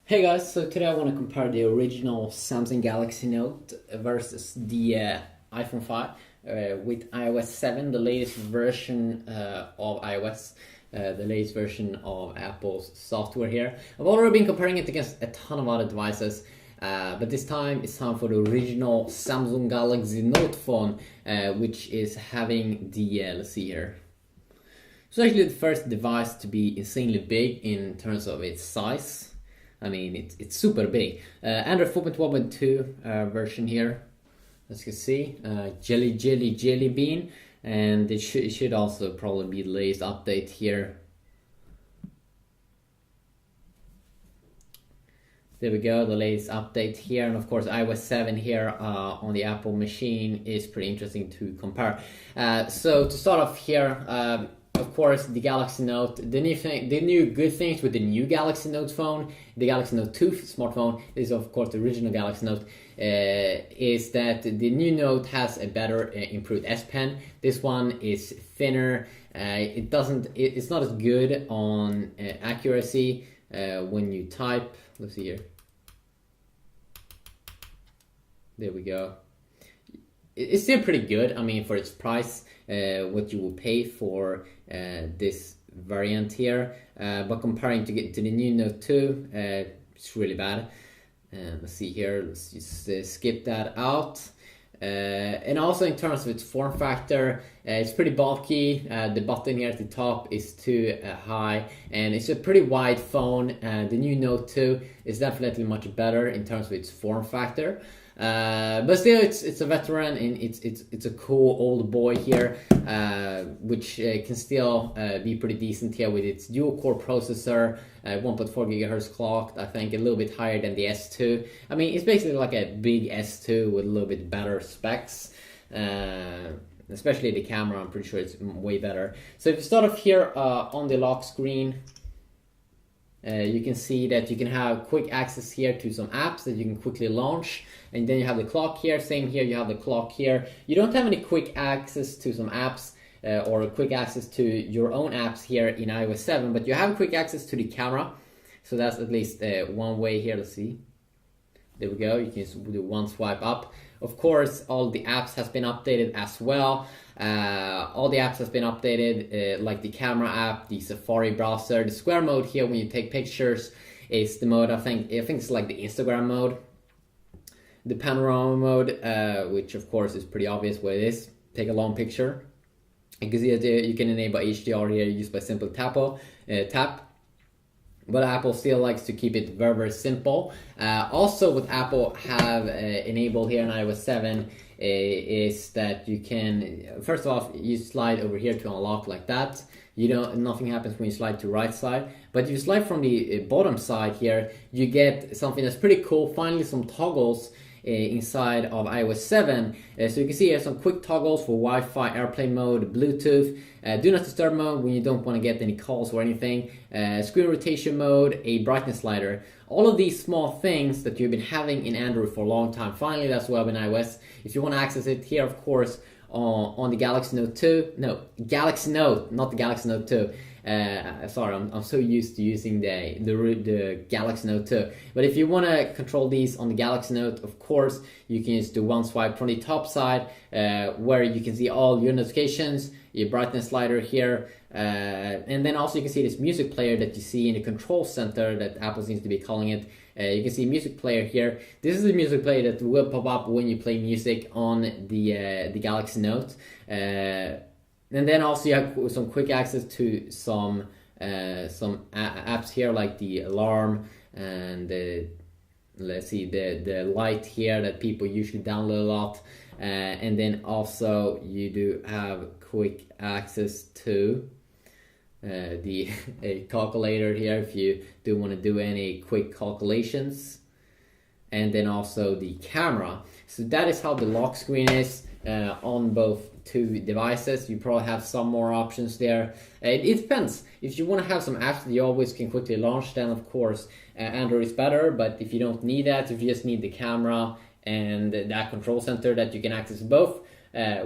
Hey guys, so today I want to compare the original Samsung Galaxy Note versus the iPhone 5 with iOS 7, the latest version of iOS, the latest version of Apple's software here. I've already been comparing it against a ton of other devices, but this time it's time for the original Samsung Galaxy Note phone, which is having the, let's see here. It's actually the first device to be insanely big in terms of its size. I mean, it's super big. Android 4.1.2 version here, as you can see, Jelly Bean, and it should also probably be the latest update here. There we go, the latest update here, and of course iOS 7 here on the Apple machine is pretty interesting to compare. So to start off here, of course, the Galaxy Note, the new good things with the new Galaxy Note phone, the Galaxy Note 2 smartphone, is of course the original Galaxy Note, is that the new Note has a better improved S Pen. This one is thinner. It's not as good on accuracy when you type. Let's see here. There we go. It's still pretty good. I mean, for its price, what you will pay for this variant here, but comparing to the new Note 2, it's really bad. Let's see here. Let's just skip that out. And also in terms of its form factor, it's pretty bulky. The button here at the top is too high, and it's a pretty wide phone. The new Note 2 is definitely much better in terms of its form factor. But still, it's a veteran, and it's a cool old boy here, which can still be pretty decent here with its dual-core processor, 1.4 gigahertz clocked. I think a little bit higher than the S2. I mean, it's basically like a big S2 with a little bit better specs. Especially the camera, I'm pretty sure it's way better. So if you start off here on the lock screen, you can see that you can have quick access here to some apps that you can quickly launch, and then you have the clock here. Same here, you have the clock here. You don't have any quick access to some apps or quick access to your own apps here in iOS 7, but you have quick access to the camera, so that's at least one way here. Let's see. There we go. You can do one swipe up. Of course, all the apps has been updated as well. All the apps has been updated, like the camera app, the Safari browser, the square mode here when you take pictures is the mode. I think it's like the Instagram mode. The panorama mode, which of course is pretty obvious what it is. Take a long picture. You can see that you can enable HDR here just by simple tap. But Apple still likes to keep it very, very simple. Also, what Apple have enabled here in iOS 7 is that you can, first of all, you slide over here to unlock like that. Nothing happens when you slide to right side. But if you slide from the bottom side here, you get something that's pretty cool. Finally, some toggles inside of iOS 7. So you can see here some quick toggles for Wi-Fi, airplane mode, Bluetooth, do not disturb mode when you don't want to get any calls or anything, screen rotation mode, a brightness slider. All of these small things that you've been having in Android for a long time, finally that's well in iOS. If you want to access it here, of course, on the Galaxy Note 2, no, Galaxy Note, not the Galaxy Note 2. Sorry, I'm so used to using the Galaxy Note 2. But if you want to control these on the Galaxy Note, of course, you can just do one swipe from the top side, where you can see all your notifications, your brightness slider here, and then also you can see this music player that you see in the control center that Apple seems to be calling it. You can see music player here. This is the music player that will pop up when you play music on the Galaxy Note. And then also you have some quick access to some apps here, like the alarm and let's see, the light here that people usually download a lot. And then also you do have quick access to the calculator here if you do want to do any quick calculations. And then also the camera. So that is how the lock screen is on both two devices. You probably have some more options there. It depends. If you want to have some apps that you always can quickly launch, then of course Android is better. But if you don't need that, if you just need the camera and that control center that you can access both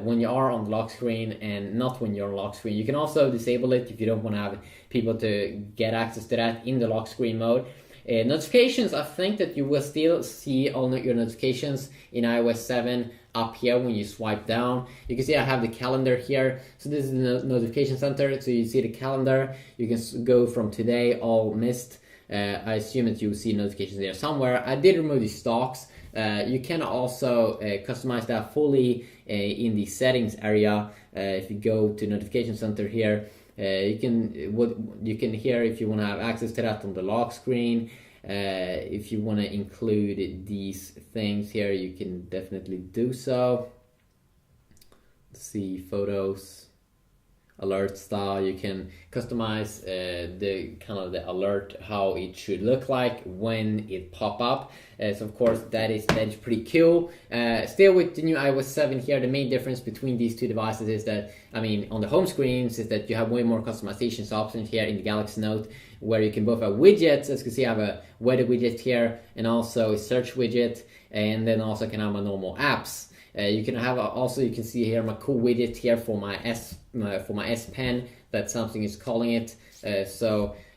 when you are on the lock screen and not when you're on lock screen. You can also disable it if you don't want to have people to get access to that in the lock screen mode. Notifications, I think that you will still see all your notifications in iOS 7 up here when you swipe down. You can see I have the calendar here. So this is the notification center. So you see the calendar. You can go from today, all missed. I assume that you will see notifications there somewhere. I did remove the stocks. You can also customize that fully in the settings area. If you go to notification center here, you can here if you want to have access to that on the lock screen. If you want to include these things here, you can definitely do so. Let's see, photos, alert style. You can customize the kind of the alert, how it should look like when it pop up. So of course that is pretty cool. Still with the new iOS 7 here, the main difference between these two devices is that, I mean, on the home screens is that you have way more customizations options here in the Galaxy Note, where you can both have widgets. As you can see, I have a weather widget here and also a search widget, and then also can have my normal apps. You can have also, you can see here my cool widget here for my S Pen, that Samsung is calling it. I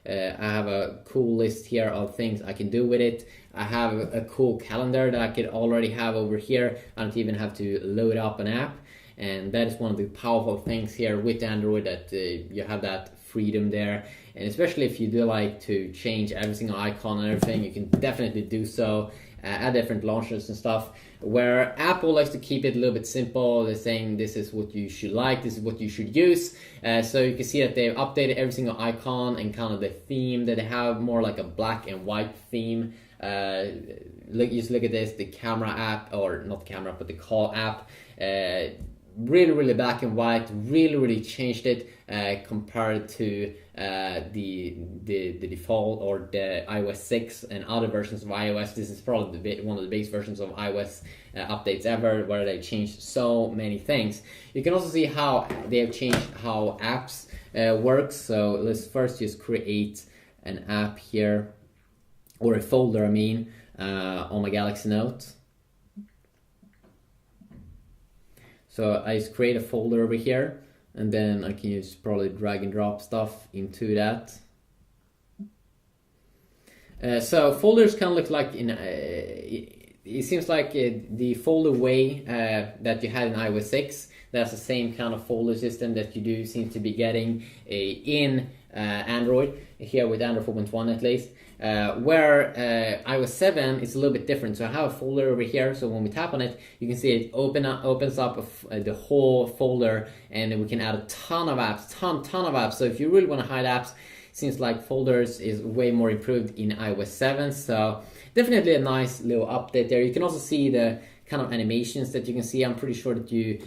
have a cool list here of things I can do with it. I have a cool calendar that I could already have over here. I don't even have to load up an app, and that is one of the powerful things here with Android, that you have that freedom there. And especially if you do like to change every single icon and everything, you can definitely do so. Add different launchers and stuff, where Apple likes to keep it a little bit simple. They're saying this is what you should like, this is what you should use. So you can see that they've updated every single icon and kind of the theme that they have, more like a black and white theme. Just look at this, the camera app, or not camera, but the call app. Really black and white, really changed it compared to the default or the iOS 6 and other versions of iOS. This is probably one of the biggest versions of iOS updates ever, where they changed so many things. You can also see how they have changed how apps work. So let's first just create an app here, or a folder, I mean, on my Galaxy Note. So I just create a folder over here, and then I can just probably drag and drop stuff into that. So folders kind of look like it seems like the folder way that you had in iOS 6. That's the same kind of folder system that you do seem to be getting in Android, here with Android 4.1 at least. Where iOS 7 is a little bit different. So I have a folder over here, so when we tap on it, you can see it opens up the whole folder, and then we can add a ton of apps, ton of apps. So if you really want to hide apps, it seems like folders is way more improved in iOS 7. So definitely a nice little update there. You can also see the kind of animations that you can see. I'm pretty sure that you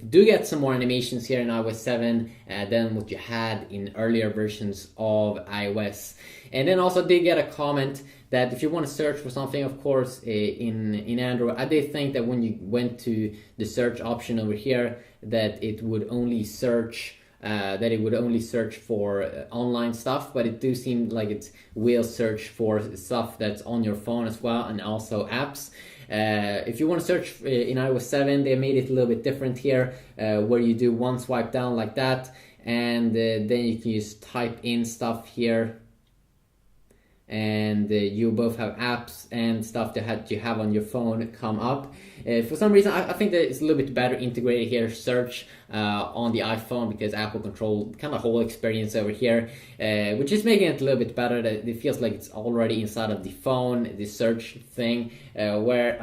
do get some more animations here in iOS 7 than what you had in earlier versions of iOS. And then also did get a comment that if you want to search for something, of course, in Android, I did think that when you went to the search option over here, that it would only search for online stuff, but it do seem like it will search for stuff that's on your phone as well, and also apps. If you want to search in iOS 7, they made it a little bit different here, where you do one swipe down like that, and then you can just type in stuff here, and you both have apps and stuff that you have on your phone come up. For some reason, I think that it's a little bit better integrated here, search on the iPhone, because Apple control kind of whole experience over here, which is making it a little bit better. That it feels like it's already inside of the phone, the search thing, where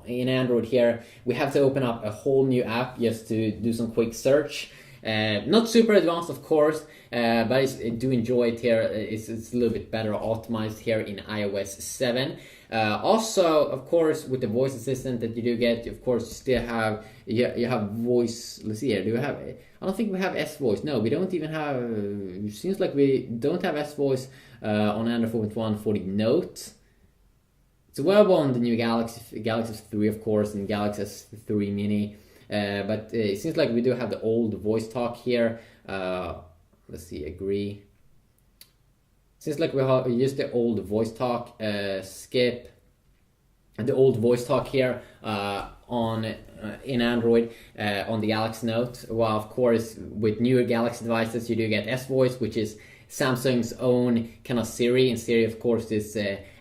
in Android here, we have to open up a whole new app just to do some quick search. Not super advanced, of course, but I do enjoy it here. It's a little bit better optimized here in iOS 7. Also, of course, with the voice assistant that you do get, of course, you still have you have voice. Let's see here. Do we have? I don't think we have S voice. No, we don't even have. It seems like we don't have S voice on Android 4.1 for the Note. It's available on the new Galaxy S3, of course, and Galaxy S3 Mini. But it seems like we do have the old voice talk here. Let's see, agree. Seems like we have used the old voice talk, skip, and the old voice talk here in Android on the Galaxy Note. Well, of course, with newer Galaxy devices, you do get S voice, which is Samsung's own kind of Siri, and Siri of course is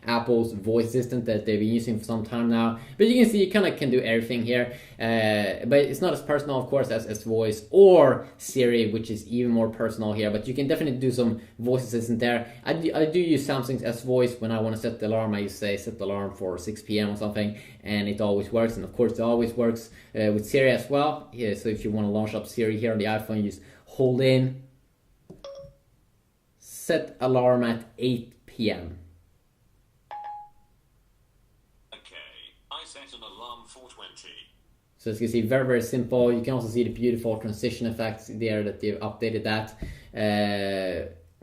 Apple's voice assistant that they've been using for some time now. But you can see you kind of can do everything here, but it's not as personal of course as voice or Siri, which is even more personal here, but you can definitely do some voice assistant there. I do use Samsung's S Voice when I want to set the alarm. I used to say set the alarm for 6 p.m. or something, and it always works. And of course it always works with Siri as well. Yeah, so if you want to launch up Siri here on the iPhone, you just hold in set alarm at 8 p.m. I set an alarm for 20. So as you can see, very, very simple. You can also see the beautiful transition effects there that they've updated that.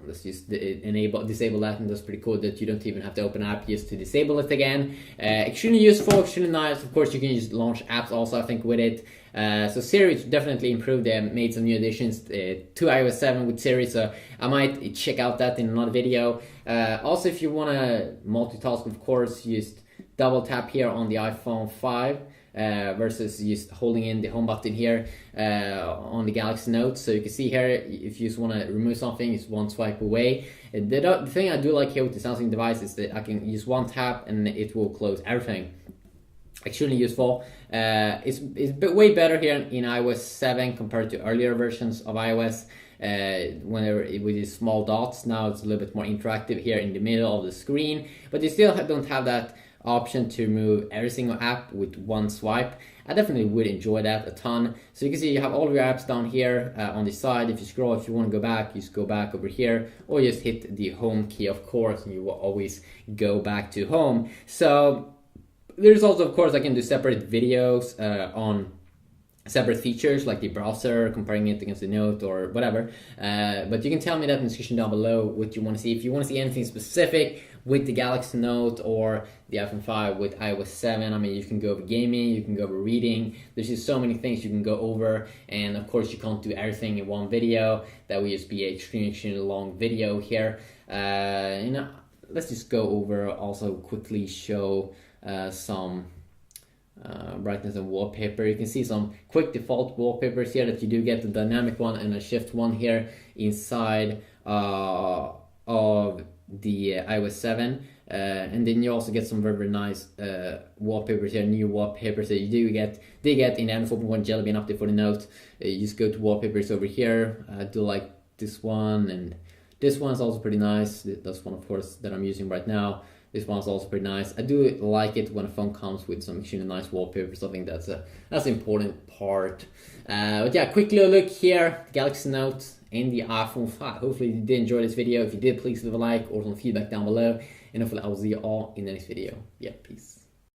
Let's just disable that, and that's pretty cool that you don't even have to open an app just to disable it again. Extremely useful, extremely nice. Of course, you can just launch apps also, I think, with it. So Siri definitely improved. They made some new additions to iOS 7 with Siri, so I might check out that in another video. Also, if you want to multitask, of course, just double tap here on the iPhone 5 versus just holding in the home button here on the Galaxy Note. So you can see here, if you just want to remove something, it's one swipe away. The thing I do like here with the Samsung device is that I can use one tap and it will close everything. Extremely useful. It's way better here in iOS 7 compared to earlier versions of iOS. Whenever with these small dots, now it's a little bit more interactive here in the middle of the screen, but you still don't have that option to remove every single app with one swipe. I definitely would enjoy that a ton. So you can see you have all of your apps down here on the side. If you scroll, if you want to go back, you just go back over here, or just hit the home key, of course, and you will always go back to home. So there's also, of course, I can do separate videos on separate features like the browser, comparing it against the Note or whatever. But you can tell me that in the description down below what you want to see. If you want to see anything specific with the Galaxy Note or the iPhone 5 with iOS 7, I mean, you can go over gaming, you can go over reading. There's just so many things you can go over, and of course you can't do everything in one video. That would just be an extremely long video here. Let's just go over, also quickly show some brightness and wallpaper. You can see some quick default wallpapers here that you do get, the dynamic one and a shift one here inside of the iOS 7, and then you also get some very, very nice wallpapers here, new wallpapers that you get in the Android 4.1 Jelly Bean update for the Note. You just go to wallpapers over here. I do like this one, and this one's also pretty nice. That's one, of course, that I'm using right now. This one's also pretty nice. I do like it when a phone comes with some extremely nice wallpapers. I think that's an important part. But yeah, quick little look here, Galaxy Note and the iPhone 5. Hopefully you did enjoy this video. If you did, please leave a like or some feedback down below. And hopefully I will see you all in the next video. Yeah, peace.